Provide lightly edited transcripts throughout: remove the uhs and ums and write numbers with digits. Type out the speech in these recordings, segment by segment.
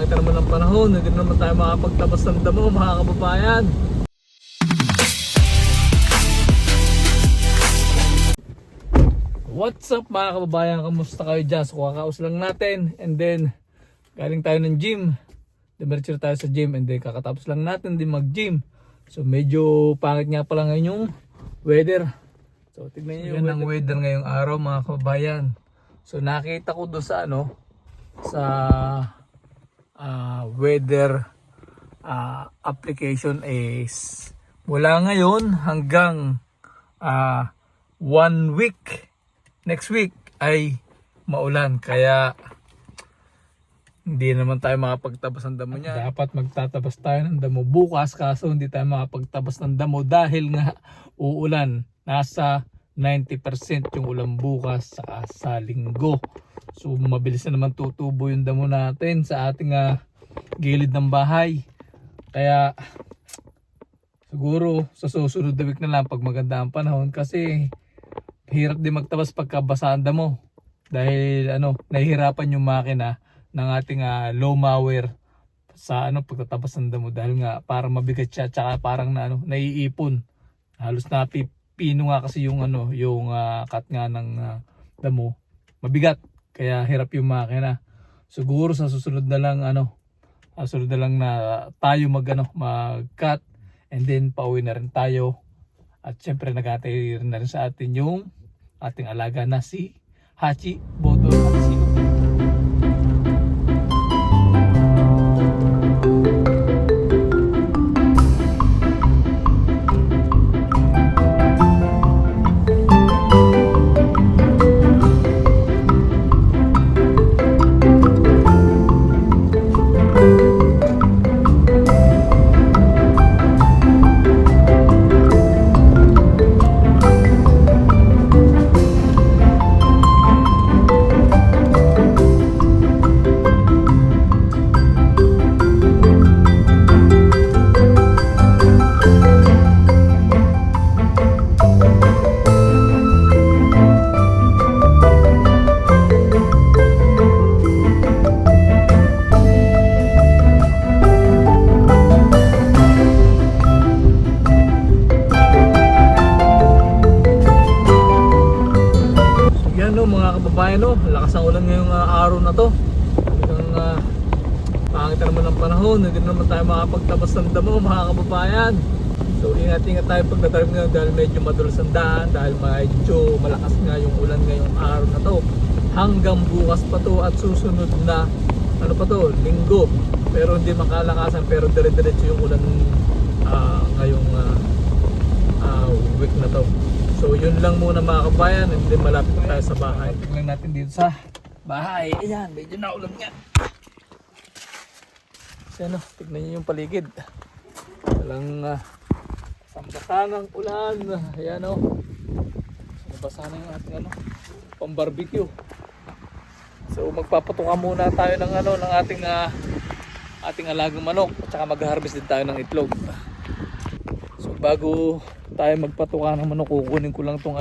pangit naman ng panahon, hindi naman tayo makapagtabas ng damo mga kababayan. What's up mga kababayan, kamusta kayo dyan? So kakaus lang natin and then galing tayo ng gym. Diretso tayo sa gym and then kakatapos lang natin din mag-gym. So medyo pangit nga pala ngayon yung weather. So tignan nyo yung weather ngayong araw mga kababayan. So nakita ko doon sa sa weather application is mula ngayon hanggang 1 week, next week ay maulan, kaya hindi naman tayo makapagtabas ng damo niya. Dapat magtatabas tayo ng damo bukas, kaso hindi tayo makapagtabas ng damo dahil nga uulan. Nasa 90% yung ulan bukas sa linggo. So mabilis na naman tutubo yung damo natin sa ating gilid ng bahay. Kaya siguro sa susunod na week na lang pag maganda ang panahon, kasi hirap din magtabas pagka basa ang damo. Dahil nahihirapan yung makina ng ating low mower sa pagtatabas ng damo, dahil nga parang mabigat siya, tsaka parang naiipon. Halos napipino nga kasi yung cut nga ng damo. Mabigat, kaya hirap yung makina. Siguro sa susunod na lang na tayo mag-cut and then pauwi na rin tayo. At syempre naghatay rin na rin sa atin yung ating alaga na si Hachi, Boto at Sino. Mga kababayan, lakas ang ulan ngayong araw na to. Hanggang pangit naman ng panahon, hindi naman tayo makapagtabas ng damo mga kababayan. So ingat-ingat tayo pagdadrive ngayon dahil medyo madulas ang daan, dahil medyo malakas nga yung ulan ngayong araw na to. Hanggang bukas pa to at susunod na linggo. Pero hindi makalakasan, pero dire-diretso yung ulan ngayong week na to. So yun lang muna mga kabayan, hindi malapit tayo sa bahay. Tingnan natin dito sa bahay. Ayan, medyo naulan nga. Kasi tignan nyo yung paligid. Walang sambasanang ulan. Ayan nabasa na yung ating pang barbecue. So magpapatuka muna tayo ng ng ating alagang manok, at saka mag-harvest din tayo ng itlog. So bago tayo magpatuka ng manok, kukunin ko lang tong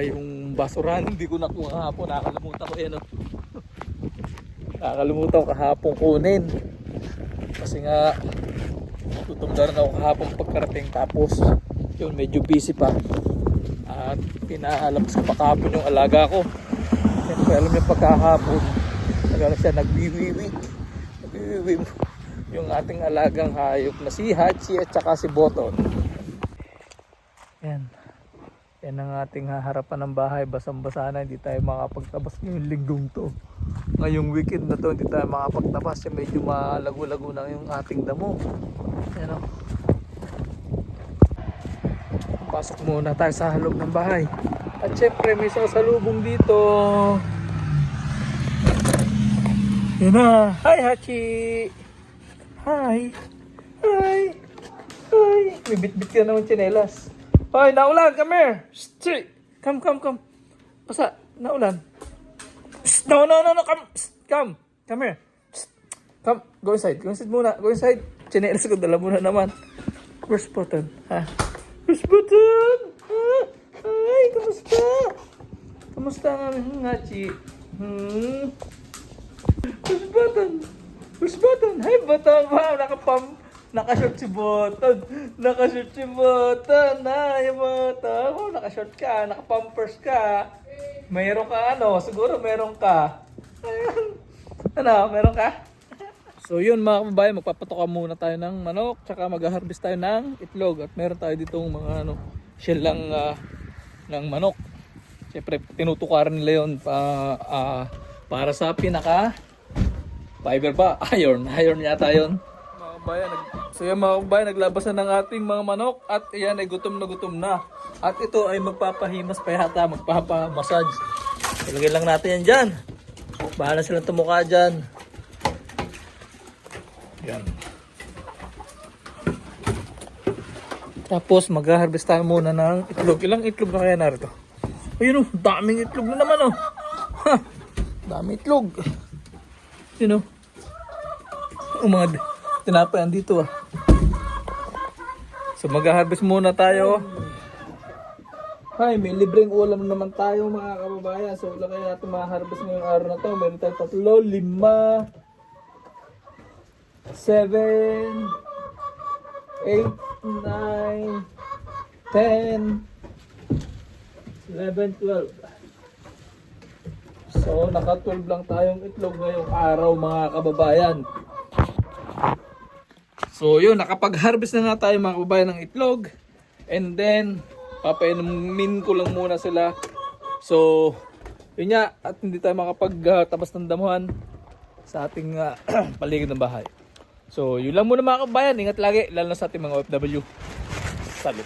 yung basurahan. Hindi ko nakuha kahapon, nakakalimutan ko nakakalimutan ko kahapon kunin, kasi nga tutumdaran ako kahapon pagkarating, tapos yun medyo busy pa at pinaalabas ko pa kahapon yung alaga ko. Siyempre alam niyo pagkahapon siya nagwiwiwi yung ating alagang hayop na si Hachi at saka si Boton. Yan ang ating harapan ng bahay, basang-basa na, hindi tayo makapagtabas ngayong linggong to. Ngayong weekend na to hindi tayo makapagtabas, medyo malago-lago na yung ating damo. Yan pasok muna tayo sa loob ng bahay. At syempre may sasalubong dito. Yan na. Hi Hachi! Hi! Hi! Hi! May bit-bit ka naman tsinelas. Hoy, naulan, come here. Come. Pasa, naulan. No, come here. Come, go inside muna. Go inside. Chinelas ko, dala muna naman. Where's Button? Where's Button? Ay, kamusta? Kamusta ang aming Hachi? Where's Button? Butong ba? Nakashort si Butong. Nakashort si Butong. Yung Butong. Oh, nakashort ka. Nakapampers ka. Mayroon ka ano? Siguro meron ka. Ano? Meron ka? So yun mga kababayan, magpapatoka muna tayo ng manok. Tsaka mag-harvest tayo ng itlog. At meron tayo ditong mga ano, shell lang ng manok. Siyempre tinutukaran nila yun para sa pinaka fiber ba? Iron yata yun. Mga kabayan, so yan mga kabayan, naglabasan ng ating mga manok. At yan ay gutom na. At ito ay magpapahimas pa yata, magpapamassage. Ilagay lang natin yan dyan. Bahala silang tumuka dyan. Yan. Tapos mag-harvest tayo muna ng itlog. Ilang itlog na kaya narito? Ayun oh, daming itlog na naman oh. Ha, daming itlog. Yun oh. Mga tinapayan dito ah. So mag-harvest muna tayo. Hay, may libreng ulam naman tayo mga kababayan. So wala kaya natin ma-harvest ngayong araw na to. Meron tayo 3, 5, 7, 8, 9, 10, 11, 12. So naka 12 lang tayong itlog ngayong araw mga kababayan. So yun, nakapag-harvest na nga tayo mga kababayan ng itlog. And then papainumin ko lang muna sila. So yun nga, at hindi tayo makapagtabas ng damuhan sa ating paligid ng bahay. So yun lang muna mga kababayan. Ingat lagi, lalo na sa ating mga OFW. Salut.